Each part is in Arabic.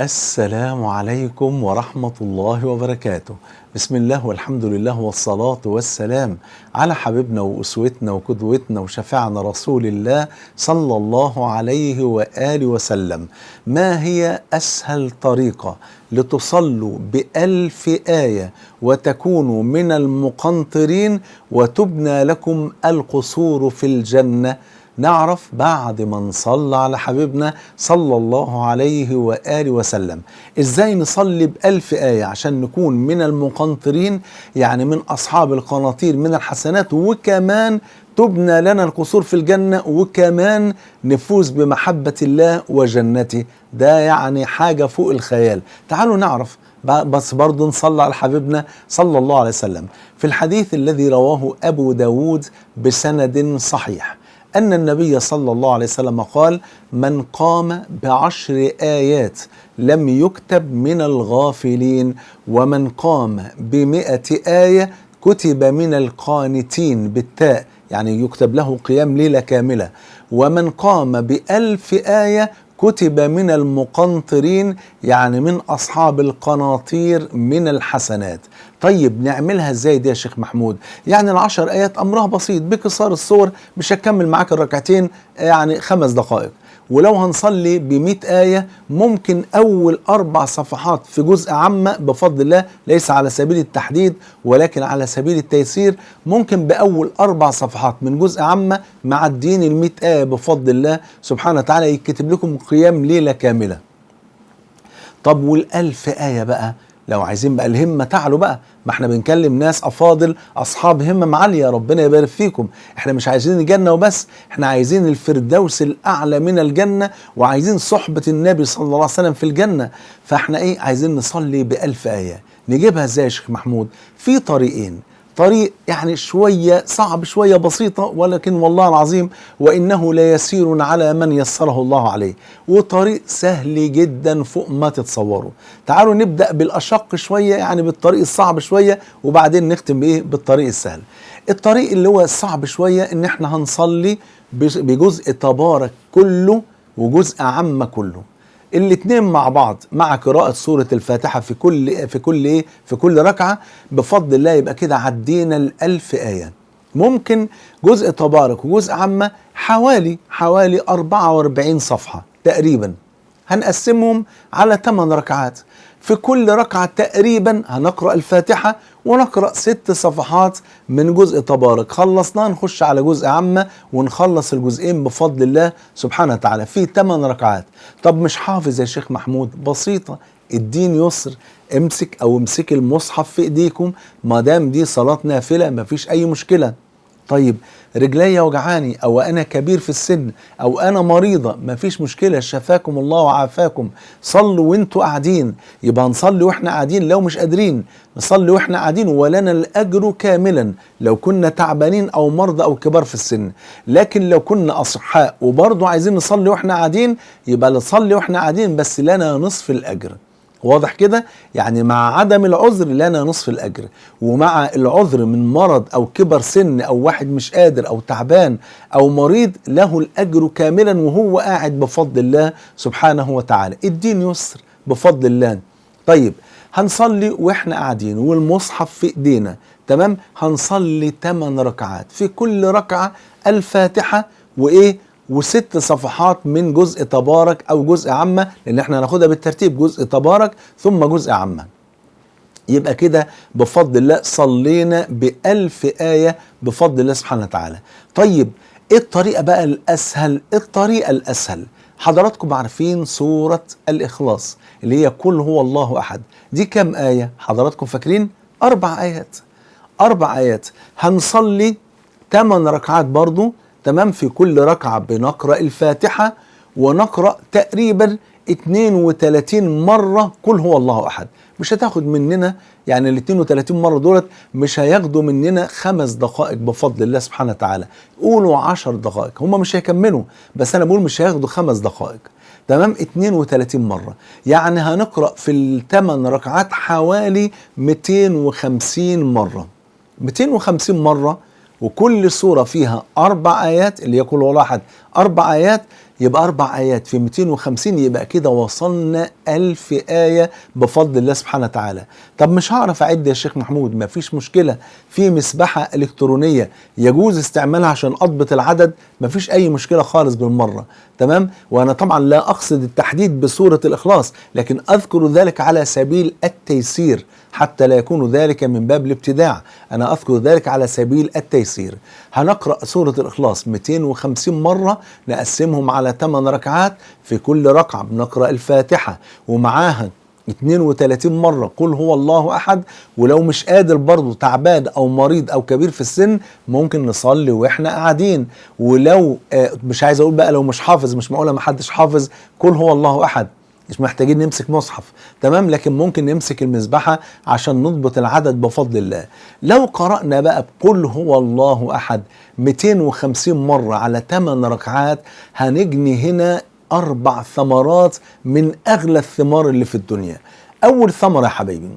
السلام عليكم ورحمة الله وبركاته. بسم الله والحمد لله والصلاة والسلام على حبيبنا وأسوتنا وقدوتنا وشفيعنا رسول الله صلى الله عليه وآله وسلم. ما هي أسهل طريقة لتصلوا بألف آية وتكونوا من المقنطرين وتبنى لكم القصور في الجنة؟ نعرف بعد ما نصلي على حبيبنا صلى الله عليه وآله وسلم ازاي نصلي بألف آية عشان نكون من المقنطرين، يعني من أصحاب القناطير من الحسنات، وكمان تبنى لنا القصور في الجنة، وكمان نفوز بمحبة الله وجنته. ده يعني حاجة فوق الخيال. تعالوا نعرف، بس برضه نصلي على حبيبنا صلى الله عليه وسلم. في الحديث الذي رواه أبو داود بسند صحيح أن النبي صلى الله عليه وسلم قال: من قام ب10 آيات لم يكتب من الغافلين، ومن قام ب100 آية كتب من القانتين بالتاء، يعني يكتب له قيام ليلة كاملة، ومن قام ب1000 آية كتب من المقنطرين، يعني من أصحاب القناطير من الحسنات. طيب نعملها ازاي دي يا شيخ محمود؟ يعني ال10 آيات أمرها بسيط، بقصار الصور، مش هكمل معاك الركعتين، يعني 5 دقائق. ولو هنصلي ب100 آية ممكن أول 4 صفحات في جزء عامة بفضل الله، ليس على سبيل التحديد ولكن على سبيل التيسير، ممكن بأول 4 صفحات من جزء عامة مع الدين 100 آية بفضل الله سبحانه وتعالى يكتب لكم قيام ليلة كاملة. طب وال1000 آية بقى، لو عايزين بقى الهمة تعلو بقى، ما احنا بنكلم ناس أفاضل أصحاب همم عالية، ربنا يبارك فيكم. احنا مش عايزين الجنة وبس، احنا عايزين الفردوس الأعلى من الجنة، وعايزين صحبة النبي صلى الله عليه وسلم في الجنة. فاحنا ايه؟ عايزين نصلي ب1000 آية. نجيبها ازاي يا شيخ محمود؟ في طريقين. طريق يعني شوية صعب، شوية بسيطة، ولكن والله العظيم وإنه ليسير على من يسره الله عليه، وطريق سهل جدا فوق ما تتصوروا. تعالوا نبدأ بالأشق شوية، يعني بالطريق الصعب شوية، وبعدين نختم بإيه؟ بالطريق السهل. الطريق اللي هو الصعب شوية إن احنا هنصلي بجزء تبارك كله وجزء عم كله، الاتنين مع بعض، مع قراءة سورة الفاتحة في كل ركعة بفضل الله. يبقى كده عدينا ال1000 آية. ممكن جزء تبارك وجزء عامة حوالي 44 صفحة تقريبا، هنقسمهم على 8 ركعات. في كل ركعة تقريبا هنقرأ الفاتحة ونقرأ 6 صفحات من جزء تبارك. خلصنا نخش على جزء عامة ونخلص الجزئين بفضل الله سبحانه وتعالى في 8 ركعات. طب مش حافظ يا شيخ محمود؟ بسيطة، الدين يسر. امسك المصحف في ايديكم، ما دام دي صلاة نافلة مفيش أي مشكلة. طيب رجلي وجعاني، او انا كبير في السن، او انا مريضة، مفيش مشكلة، شفاكم الله وعافاكم، صلوا وانتوا قاعدين. يبقى نصلي واحنا قاعدين، لو مش قادرين نصلي واحنا قاعدين، ولنا الاجر كاملا لو كنا تعبانين او مرضى او كبار في السن. لكن لو كنا اصحاء وبرضه عايزين نصلي واحنا قاعدين، يبقى نصلي واحنا قاعدين بس لنا نصف الاجر. واضح كده؟ يعني مع عدم العذر لنا نصف الأجر، ومع العذر من مرض أو كبر سن أو واحد مش قادر أو تعبان أو مريض له الأجر كاملا وهو قاعد بفضل الله سبحانه وتعالى. الدين يسر بفضل الله. طيب هنصلي وإحنا قاعدين والمصحف في إيدينا، تمام؟ هنصلي 8 ركعات، في كل ركعة الفاتحة و6 صفحات من جزء تبارك أو جزء عامة، لأن احنا هناخدها بالترتيب، جزء تبارك ثم جزء عامة. يبقى كده بفضل الله صلينا ب1000 آية بفضل الله سبحانه وتعالى. طيب ايه الطريقة بقى الأسهل؟ الطريقة الأسهل حضراتكم عارفين سورة الإخلاص اللي هي قل هو الله أحد، دي كم آية حضراتكم فاكرين؟ 4 آيات. 4 آيات. هنصلي 8 ركعات برضو، تمام؟ في كل ركعة بنقرأ الفاتحة ونقرأ تقريبا 32 مرة قل هو الله أحد. مش هتاخد مننا يعني ال 32 مرة دولت مش هياخدوا مننا 5 دقائق بفضل الله سبحانه وتعالى. قولوا 10 دقائق، هم مش هيكملوا، بس أنا بقول مش هياخدوا 5 دقائق، تمام؟ 32 مرة، يعني هنقرأ في ال8 ركعات حوالي 250 مرة. 250 مرة، وكل سورة فيها 4 آيات، اللي هي كل واحد 4 آيات، يبقى 4 آيات في 250، يبقى كده وصلنا 1000 آية بفضل الله سبحانه وتعالى. طب مش هعرف أعد يا شيخ محمود، مفيش مشكلة، في مسبحة إلكترونية يجوز استعمالها عشان أضبط العدد، مفيش أي مشكلة خالص بالمرة. تمام. وأنا طبعا لا أقصد التحديد بسورة الإخلاص، لكن أذكر ذلك على سبيل التيسير حتى لا يكون ذلك من باب الابتداع، أنا أذكر ذلك على سبيل التيسير. هنقرأ سورة الإخلاص 250 مرة، نقسمهم على 8 ركعات، في كل ركعة بنقرأ الفاتحة ومعاها 32 مرة قل هو الله أحد. ولو مش قادر برضه، تعبان أو مريض أو كبير في السن، ممكن نصلي وإحنا قاعدين. ولو مش عايز أقول بقى لو مش حافظ، مش معقولة ما حدش حافظ قل هو الله أحد، مش محتاجين نمسك مصحف. تمام. لكن ممكن نمسك المسبحة عشان نضبط العدد بفضل الله. لو قرأنا بقى بقل هو الله أحد 250 مرة على 8 ركعات، هنجني هنا 4 ثمرات من أغلى الثمار اللي في الدنيا. أول ثمرة يا حبايبي،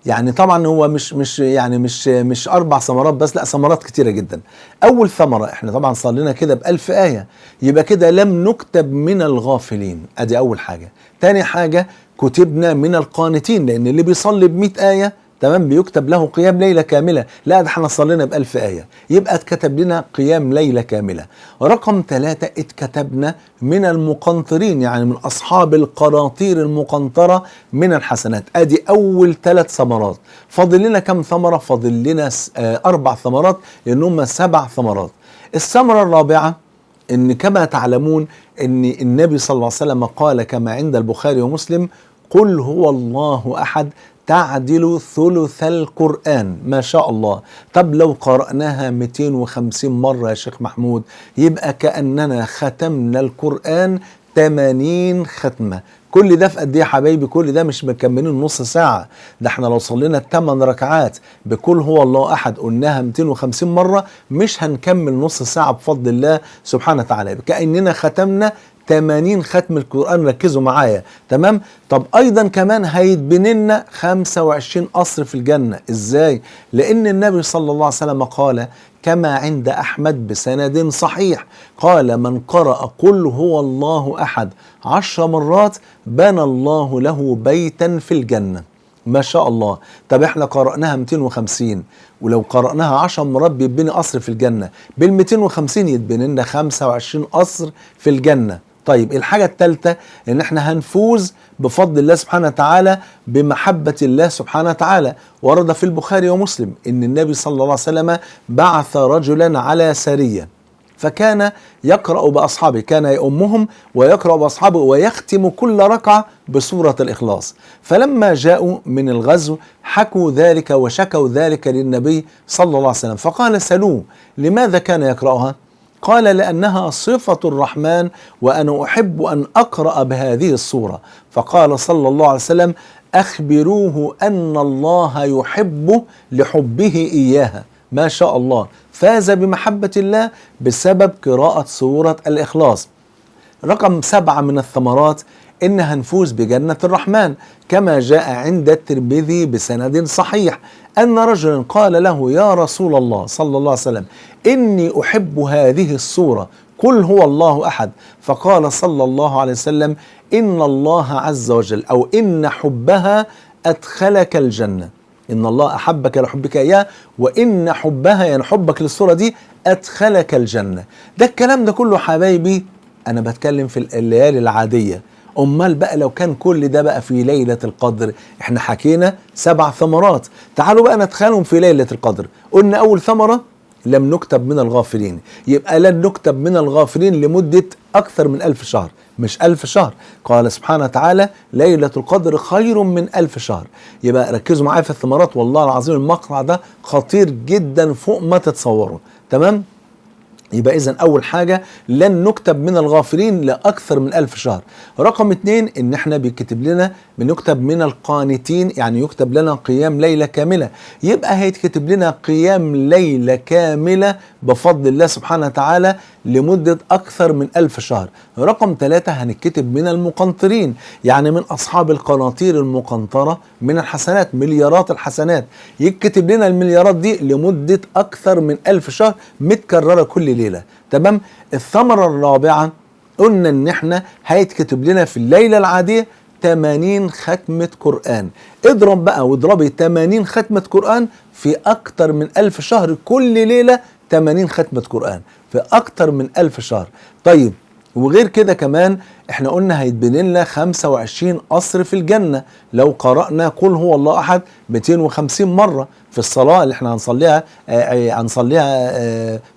يعني طبعا هو مش 4 ثمرات بس، لا ثمرات كتيرة جدا. أول ثمرة، احنا طبعا صلينا كده ب1000 آية، يبقى كده لم نكتب من الغافلين، أدي أول حاجة. تاني حاجة، كتبنا من القانتين، لأن اللي بيصلي ب100 آية تمام بيكتب له قيام ليلة كاملة، لا ده احنا صلينا ب1000 آية، يبقى اتكتب لنا قيام ليلة كاملة. رقم 3، اتكتبنا من المقنطرين، يعني من أصحاب القراطير المقنطرة من الحسنات. ادي أول 3 ثمرات. فاضل لنا كم ثمرة؟ فاضل لنا 4 ثمرات، لأن هم 7 ثمرات. الثمرة الرابعة، ان كما تعلمون ان النبي صلى الله عليه وسلم قال كما عند البخاري ومسلم: قل هو الله أحد تعدل ثلث القرآن. ما شاء الله. طب لو قرأناها 250 مرة يا شيخ محمود، يبقى كأننا ختمنا القرآن 80 ختمة. كل ده في قد ايه يا حبايبي؟ كل ده مش مكملين نص ساعة، ده احنا لو صلينا 8 ركعات بكل هو الله أحد قلناها 250 مرة، مش هنكمل نص ساعة بفضل الله سبحانه وتعالى، كأننا ختمنا 80 ختم القرآن. ركزوا معايا. تمام. طب أيضا كمان هيتبني لنا 25 قصر في الجنة. إزاي؟ لأن النبي صلى الله عليه وسلم قال كما عند أحمد بسند صحيح، قال: من قرأ قل هو الله أحد 10 مرات بنى الله له بيتا في الجنة. ما شاء الله. طب احنا قرأناها 250، ولو قرأناها 10 مرات بيتبني قصر في الجنة، بال 250 يتبني لنا 25 قصر في الجنة. طيب الحاجة الثالثة، ان احنا هنفوز بفضل الله سبحانه وتعالى بمحبة الله سبحانه وتعالى. ورد في البخاري ومسلم ان النبي صلى الله عليه وسلم بعث رجلا على سرية، فكان يقرأ بأصحابه، كان يؤمهم ويقرأ بأصحابه ويختم كل ركعة بسورة الإخلاص. فلما جاءوا من الغزو حكوا ذلك وشكوا ذلك للنبي صلى الله عليه وسلم، فقال: سلوه لماذا كان يقرأها؟ قال: لأنها صفة الرحمن وأنا أحب أن أقرأ بهذه الصورة. فقال صلى الله عليه وسلم: أخبروه أن الله يحبه لحبه إياها. ما شاء الله. فاز بمحبة الله بسبب قراءة سورة الإخلاص. رقم 7 من الثمرات، إن هنفوز بجنة الرحمن، كما جاء عند الترمذي بسند صحيح أن رجلا قال له: يا رسول الله صلى الله عليه وسلم، إني أحب هذه السورة، قل هو الله أحد. فقال صلى الله عليه وسلم: إن الله عز وجل، أو إن حبها أدخلك الجنة. إن الله أحبك لحبك إياه، وإن حبها، يعني حبك للسورة دي، أدخلك الجنة. ده الكلام ده كله حبايبي أنا بتكلم في الليالي العادية. أمال بقى لو كان كل ده بقى في ليلة القدر؟ احنا حكينا 7 ثمرات، تعالوا بقى نتخيلهم في ليلة القدر. قلنا أول ثمرة: لم نكتب من الغافلين، يبقى لن نكتب من الغافلين لمدة أكثر من 1000 شهر، مش 1000 شهر. قال سبحانه وتعالى: ليلة القدر خير من 1000 شهر. يبقى ركزوا معايا في الثمرات، والله العظيم المقطع ده خطير جدا فوق ما تتصوروا. تمام. يبقى إذن أول حاجة لن نكتب من الغافلين لأكثر من 1000 شهر. رقم 2، إن احنا بيكتب لنا بنكتب من القانتين، يعني يكتب لنا قيام ليلة كاملة، يبقى هيتكتب لنا قيام ليلة كاملة بفضل الله سبحانه وتعالى لمدة أكثر من 1000 شهر. رقم 3، هنكتب من المقنطرين، يعني من أصحاب القناطير المقنطرة من الحسنات، مليارات الحسنات، يكتب لنا المليارات دي لمدة أكثر من 1000 شهر متكررة كل ليلة. تمام. الثمرة الرابعة قلنا ان احنا هيتكتب لنا في الليلة العادية 80 ختمة قرآن. اضرب بقى واضربي 80 ختمة قرآن في أكتر من 1000 شهر، كل ليلة 80 ختمة قرآن في أكتر من 1000 شهر. طيب وغير كده كمان احنا قلنا هيتبني لنا 25 قصر في الجنة لو قرأنا قل هو الله أحد 250 مرة في الصلاة اللي احنا هنصليها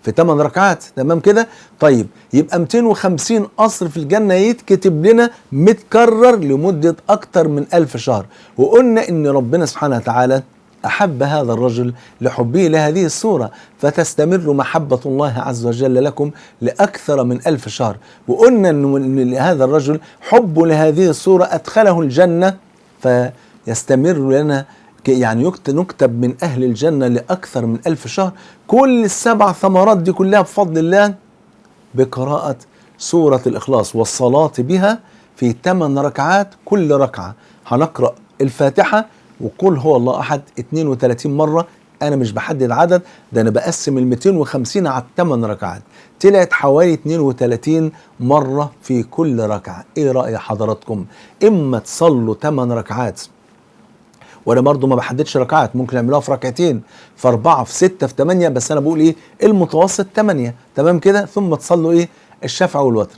في 8 ركعات، تمام كده؟ طيب يبقى 250 قصر في الجنة يتكتب لنا متكرر لمدة أكتر من 1000 شهر. وقلنا إن ربنا سبحانه وتعالى أحب هذا الرجل لحبه لهذه السورة، فتستمر محبة الله عز وجل لكم لأكثر من 1000 شهر. وقلنا أن هذا الرجل حبه لهذه السورة أدخله الجنة، فيستمر لنا يعني نكتب من أهل الجنة لأكثر من 1000 شهر. كل ال7 ثمرات دي كلها بفضل الله بقراءة سورة الإخلاص والصلاة بها في 8 ركعات. كل ركعة هنقرأ الفاتحة وقل هو الله أحد 32 مرة. أنا مش بحدد عدد، ده أنا بقسم ال 250 على 8 ركعات، طلعت حوالي 32 مرة في كل ركعة. إيه رأي حضراتكم؟ إما تصلوا 8 ركعات، وانا برضو ما بحددش ركعات، ممكن نعملوها في ركعتين، في 4، في 6، في 8، بس انا بقول ايه المتوسط 8، تمام كده؟ ثم تصلوا ايه الشفع والوتر.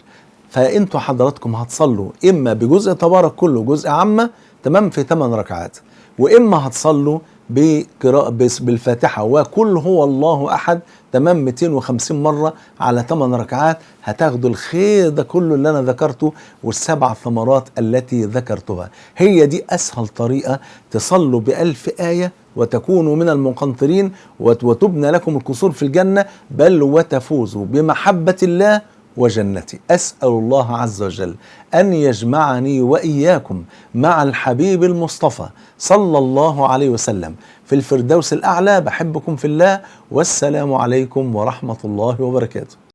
فانتوا حضراتكم هتصلوا اما بجزء تبارك كله جزء عامة، تمام، في 8 ركعات، واما هتصلوا بقراءة بالفاتحة وكل هو الله أحد، تمام، 250 مرة على 8 ركعات. هتاخدوا الخير ده كله اللي أنا ذكرته وال7 ثمرات التي ذكرتها. هي دي أسهل طريقة تصلوا ب1000 آية وتكونوا من المقنطرين وتبنى لكم القصور في الجنة، بل وتفوزوا بمحبة الله وجنتي. أسأل الله عز وجل أن يجمعني وإياكم مع الحبيب المصطفى صلى الله عليه وسلم في الفردوس الأعلى. بحبكم في الله، والسلام عليكم ورحمة الله وبركاته.